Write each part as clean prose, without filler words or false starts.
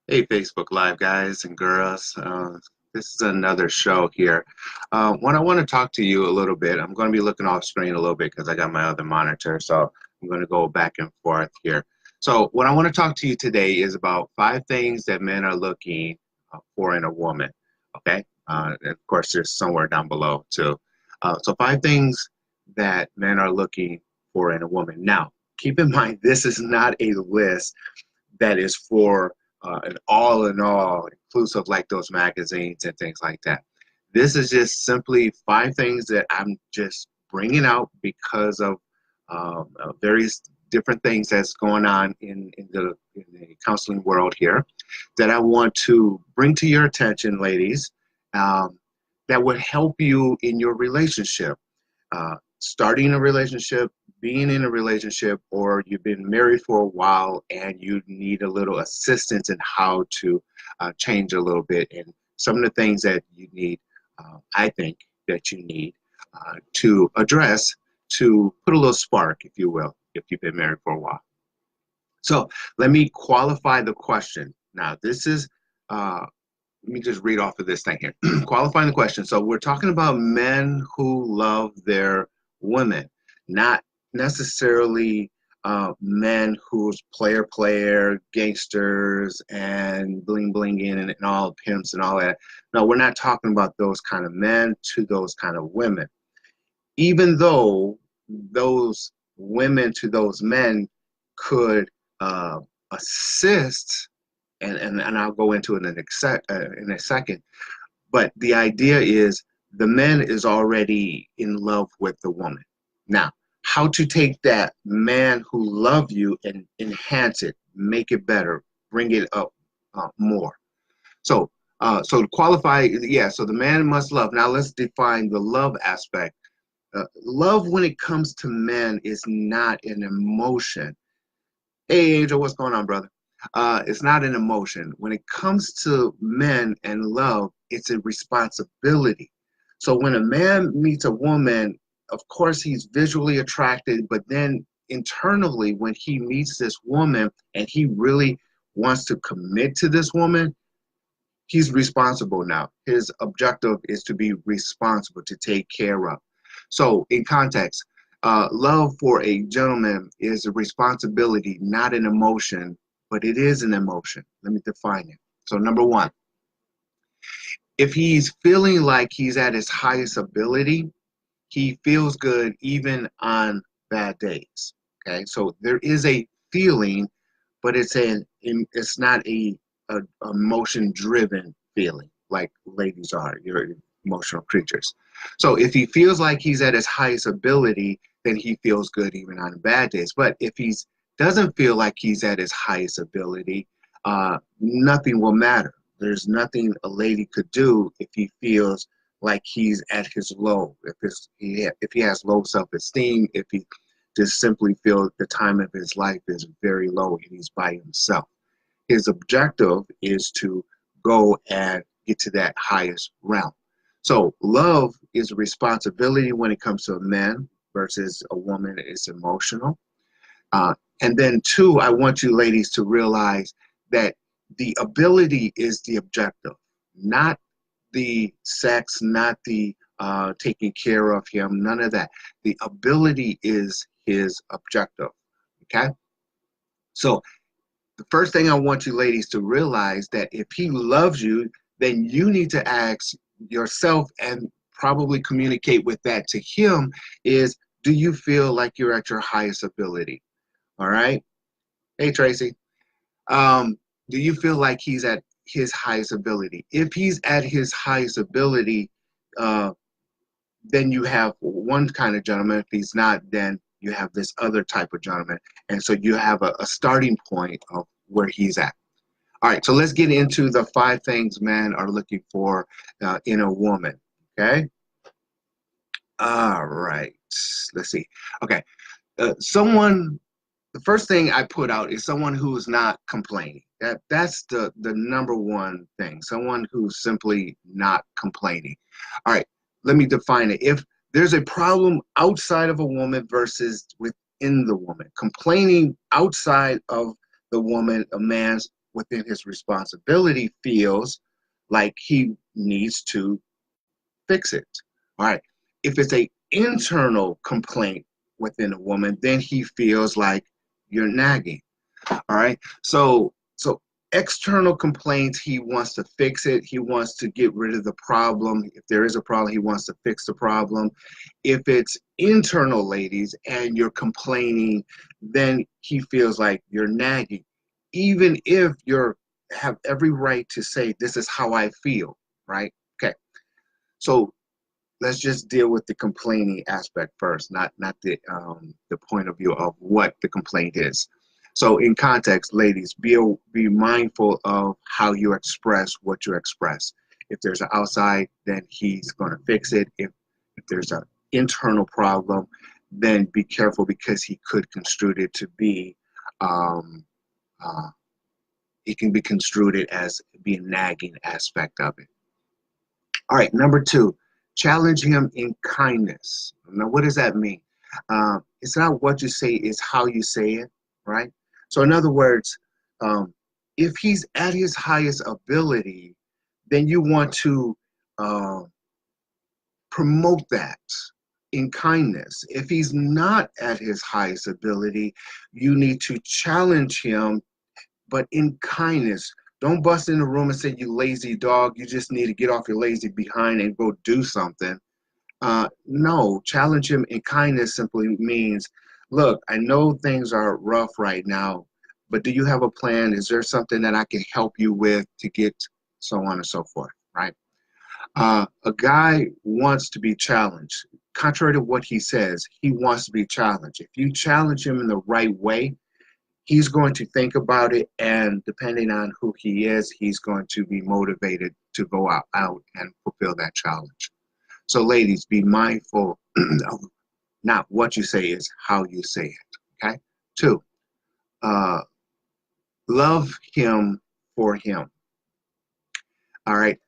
Hey, Facebook Live guys and girls. This is another show here. What I want to talk to you a little bit, I'm going to be looking off screen a little bit because I got my other monitor, so I'm going to go back and forth here. So, what I want to talk to you today is about 5 things that men are looking for in a woman. Okay, and of course, there's somewhere down below too. So, 5 things that men are looking for in a woman. Now, keep in mind, this is not a list that is for an all in all, inclusive like those magazines and things like that. This is just simply 5 things that I'm just bringing out because of various different things that's going on in the counseling world here that I want to bring to your attention, ladies, that would help you in your relationship. Starting a relationship, being in a relationship, or you've been married for a while and you need a little assistance in how to change a little bit. And some of the things that you need, I think, that you need to address to put a little spark, if you will, if you've been married for a while. So let me qualify the question. Now, this is let me just read off of this thing here. Qualifying the question. So we're talking about men who love their women, not necessarily men who's player, gangsters, and bling bling in and all pimps and all that. No, we're not talking about those kind of men to those kind of women. Even though those women to those men could assist and I'll go into it in a second. But the idea is the man is already in love with the woman. Now, how to take that man who love you and enhance it, make it better, bring it up more. So, so to qualify, yeah. So the man must love. Now let's define the love aspect. Love, when it comes to men, is not an emotion. Hey, Angel, what's going on, brother? It's not an emotion. When it comes to men and love, it's a responsibility. So when a man meets a woman, of course he's visually attracted, but then internally, when he meets this woman and he really wants to commit to this woman, he's responsible now. His objective is to be responsible, to take care of. So, in context, love for a gentleman is a responsibility, not an emotion, but it is an emotion. Let me define it. So, number one, if he's feeling like he's at his highest ability, he feels good even on bad days. Okay, so there is a feeling, but it's not a emotion driven feeling like ladies are. You're emotional creatures. So if he feels like he's at his highest ability, then he feels good even on bad days. But if he's doesn't feel like he's at his highest ability, nothing will matter. There's nothing a lady could do if he feels like he's at his low. If he has low self-esteem, if he just simply feels the time of his life is very low and he's by himself. His objective is to go and get to that highest realm. So love is a responsibility when it comes to a man versus a woman. It's emotional. Uh, and then two, I want you ladies to realize that the ability is the objective, not the sex, not the taking care of him, none of that. The ability is his objective. Okay? So the first thing I want you ladies to realize that if he loves you, then you need to ask yourself and probably communicate with that to him is, do you feel like you're at your highest ability? All right. Hey, Tracy. Um, do you feel like he's at his highest ability? If he's at his highest ability, uh, then you have one kind of gentleman. If he's not, then you have this other type of gentleman. And so you have a starting point of where he's at. All right, so let's get into the 5 things men are looking for in a woman. Okay. All right. Let's see. Okay. Someone. The first thing I put out is someone who is not complaining. That's the number one thing. Someone who's simply not complaining. All right. Let me define it. If there's a problem outside of a woman versus within the woman, complaining outside of the woman, a man's within his responsibility feels like he needs to fix it. All right. If it's a internal complaint within a woman, then he feels like you're nagging. All right. So external complaints, he wants to fix it. He wants to get rid of the problem. If there is a problem, he wants to fix the problem. If it's internal, ladies, and you're complaining, then he feels like you're nagging. Even if you're have every right to say this is how I feel, right? Okay. So let's just deal with the complaining aspect first, not the point of view of what the complaint is. So in context, ladies, be mindful of how you express what you express. If there's an outside, then he's going to fix it. If there's an internal problem, then be careful because he could construe it to be um, uh, it can be construed it as being nagging aspect of it. All right, number two, challenge him in kindness. Now, what does that mean? It's not what you say, it's how you say it, right? So, in other words, if he's at his highest ability, then you want to uh, promote that in kindness. If he's not at his highest ability, you need to challenge him, but in kindness. Don't bust in the room and say, you lazy dog, you just need to get off your lazy behind and go do something. No, challenge him in kindness simply means, look, I know things are rough right now, but do you have a plan? Is there something that I can help you with to get so on and so forth, right? A guy wants to be challenged. Contrary to what he says, he wants to be challenged. If you challenge him in the right way, he's going to think about it, and depending on who he is, he's going to be motivated to go out and fulfill that challenge. So ladies, be mindful of not what you say, is how you say it. Okay. Two, uh, love him for him. All right.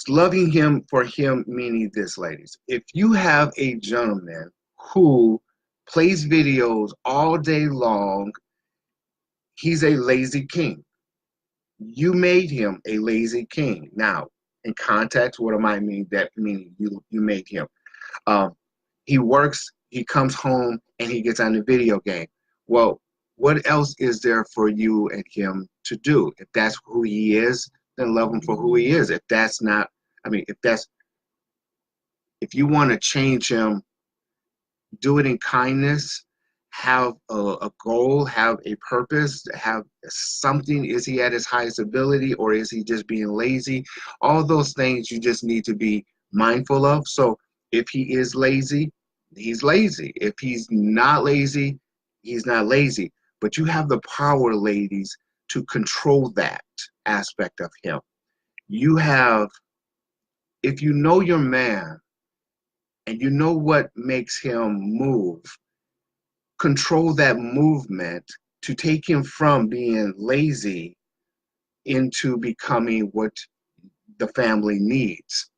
Loving him for him meaning this, ladies. If you have a gentleman who plays videos all day long, he's a lazy king. You made him a lazy king. Now, in context, what am I mean? That meaning you made him. Um, he works, he comes home, and he gets on the video game. Well, what else is there for you and him to do? If that's who he is, then love him for who he is. If that's not, I mean, if you want to change him, do it in kindness, have a goal, have a purpose, have something. Is he at his highest ability, or is he just being lazy? All those things you just need to be mindful of. So if he is lazy, he's lazy. If he's not lazy, he's not lazy. But you have the power, ladies, to control that aspect of him. You have, if you know your man and you know what makes him move, control that movement to take him from being lazy into becoming what the family needs.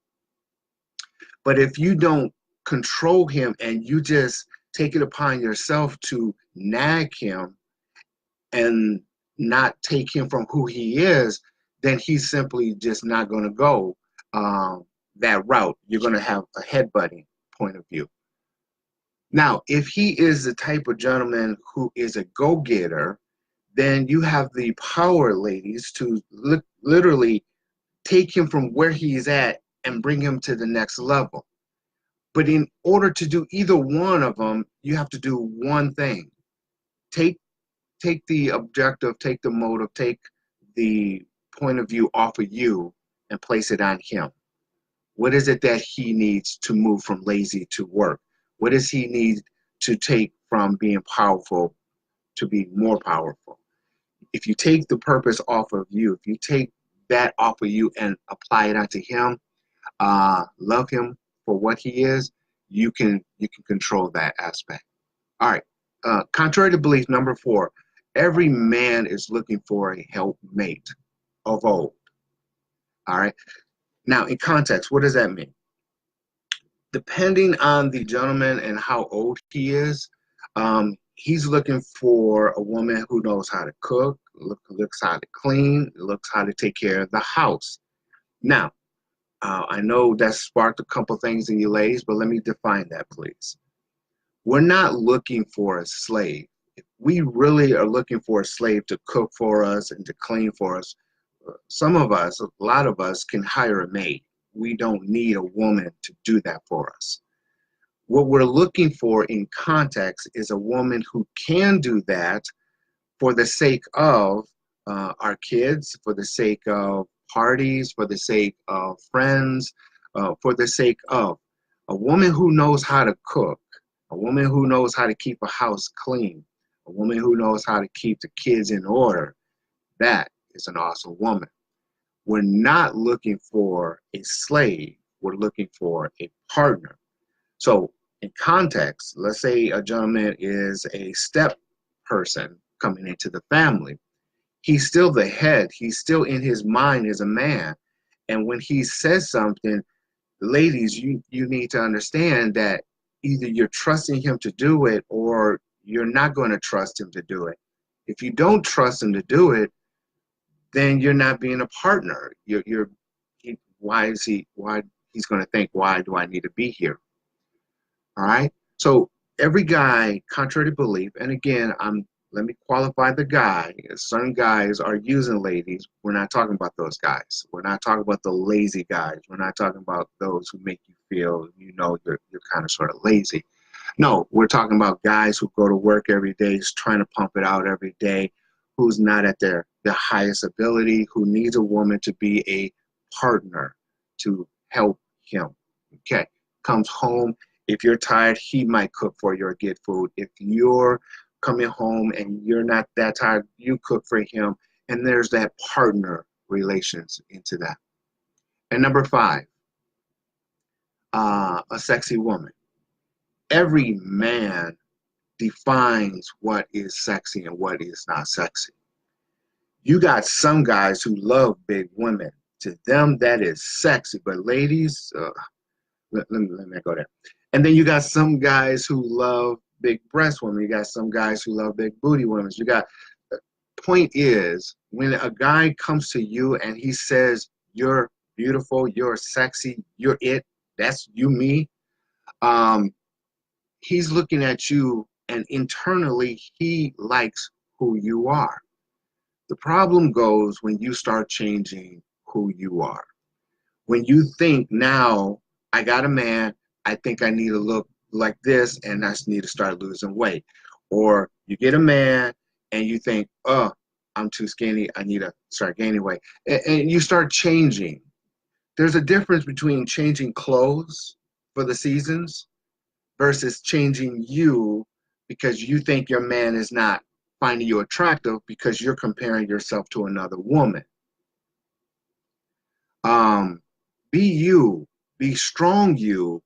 But if you don't control him and you just take it upon yourself to nag him and not take him from who he is, then he's simply just not going to go that route. You're going to have a headbutting point of view. Now, if he is the type of gentleman who is a go-getter, then you have the power, ladies, to literally take him from where he is at and bring him to the next level. But in order to do either one of them, you have to do one thing. Take the objective, take the motive, take the point of view off of you and place it on him. What is it that he needs to move from lazy to work? What does he need to take from being powerful to be more powerful? If you take the purpose off of you, if you take that off of you and apply it onto him, love him for what he is, you can control that aspect. All right. Contrary to belief, number 4, every man is looking for a helpmate of old. All right. Now, in context, what does that mean? Depending on the gentleman and how old he is, He's looking for a woman who knows how to cook, looks how to clean, looks how to take care of the house. Now, I know that sparked a couple things in you ladies, but let me define that, please. We're not looking for a slave. If we really are looking for a slave to cook for us and to clean for us, some of us, a lot of us, can hire a maid. We don't need a woman to do that for us. What we're looking for in context is a woman who can do that for the sake of our kids, for the sake of parties, for the sake of friends, for the sake of a woman who knows how to cook, a woman who knows how to keep a house clean, a woman who knows how to keep the kids in order. That is an awesome woman. We're not looking for a slave. We're looking for a partner. So in context, let's say a gentleman is a step person coming into the family. He's still the head. He's still in his mind as a man. And when he says something, ladies, you need to understand that either you're trusting him to do it or you're not going to trust him to do it. If you don't trust him to do it, then you're not being a partner. Why he's going to think, why do I need to be here? All right. So every guy, contrary to belief, and again, let me qualify the guy. Certain guys are using ladies. We're not talking about those guys. We're not talking about the lazy guys. We're not talking about those who make you feel, you're kind of sort of lazy. No, we're talking about guys who go to work every day, trying to pump it out every day, who's not at their highest ability, who needs a woman to be a partner to help him. Okay. Comes home. If you're tired, he might cook for you or get food. If you're coming home and you're not that tired, you cook for him. And there's that partner relations into that. And number 5, a sexy woman. Every man defines what is sexy and what is not sexy. You got some guys who love big women. To them, that is sexy. But ladies, let me go there. And then you got some guys who love big breast women. You got some guys who love big booty women. You got, point is, when a guy comes to you and he says, you're beautiful, you're sexy, you're it, that's you, me, he's looking at you and internally he likes who you are. The problem goes when you start changing who you are. When you think, now I got a man, I think I need to look like this and I just need to start losing weight. Or you get a man and you think, oh, I'm too skinny, I need to start gaining weight. And you start changing. There's a difference between changing clothes for the seasons versus changing you because you think your man is not finding you attractive because you're comparing yourself to another woman. Be you, be strong you,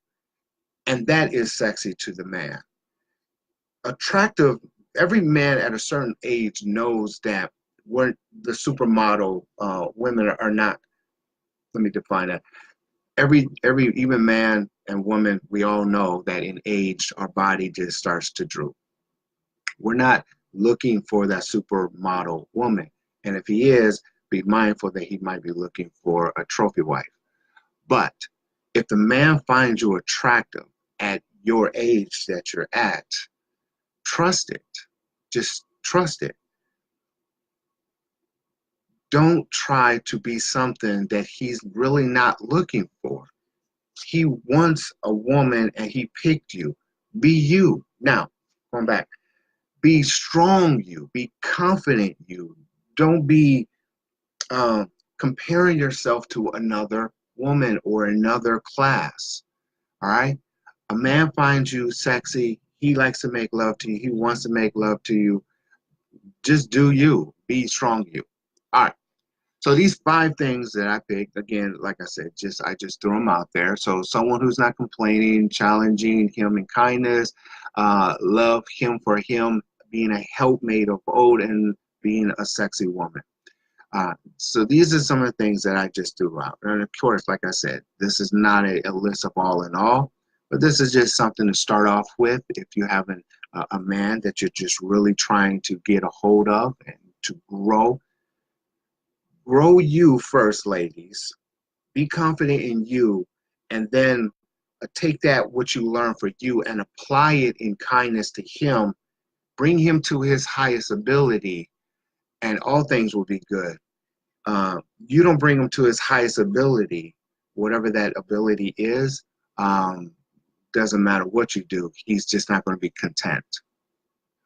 and that is sexy to the man. Attractive, every man at a certain age knows that what the supermodel women are not. Let me define that. Every even man and woman, we all know that in age our body just starts to droop. We're not looking for that supermodel woman, and if he is, be mindful that he might be looking for a trophy wife. But if the man finds you attractive at your age that you're at, trust it. Just trust it. Don't try to be something that he's really not looking for. He wants a woman and he picked you. Be you. Now, going back, be strong you. Be confident you. Don't be comparing yourself to another woman or another class. All right? A man finds you sexy. He likes to make love to you. He wants to make love to you. Just do you. Be strong you. All right. So these 5 things that I picked, again, like I said, I just threw them out there. So someone who's not complaining, challenging him in kindness, love him for him, being a helpmate of old, and being a sexy woman. So these are some of the things that I just threw out. And of course, like I said, this is not a list of all in all, but this is just something to start off with if you haven't a man that you're just really trying to get a hold of and to grow. Grow you first, ladies. Be confident in you, and then take that what you learn for you and apply it in kindness to him. Bring him to his highest ability, and all things will be good. You don't bring him to his highest ability, whatever that ability is. Doesn't matter what you do, he's just not going to be content.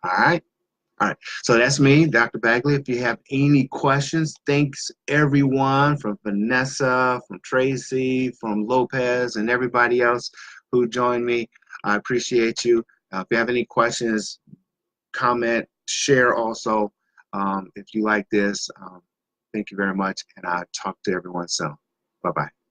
All right. All right, so that's me, Dr. Bagley. If you have any questions, thanks everyone from Vanessa, from Tracy, from Lopez, and everybody else who joined me. I appreciate you. If you have any questions, comment, share also. If you like this, thank you very much, and I'll talk to everyone soon. Bye-bye.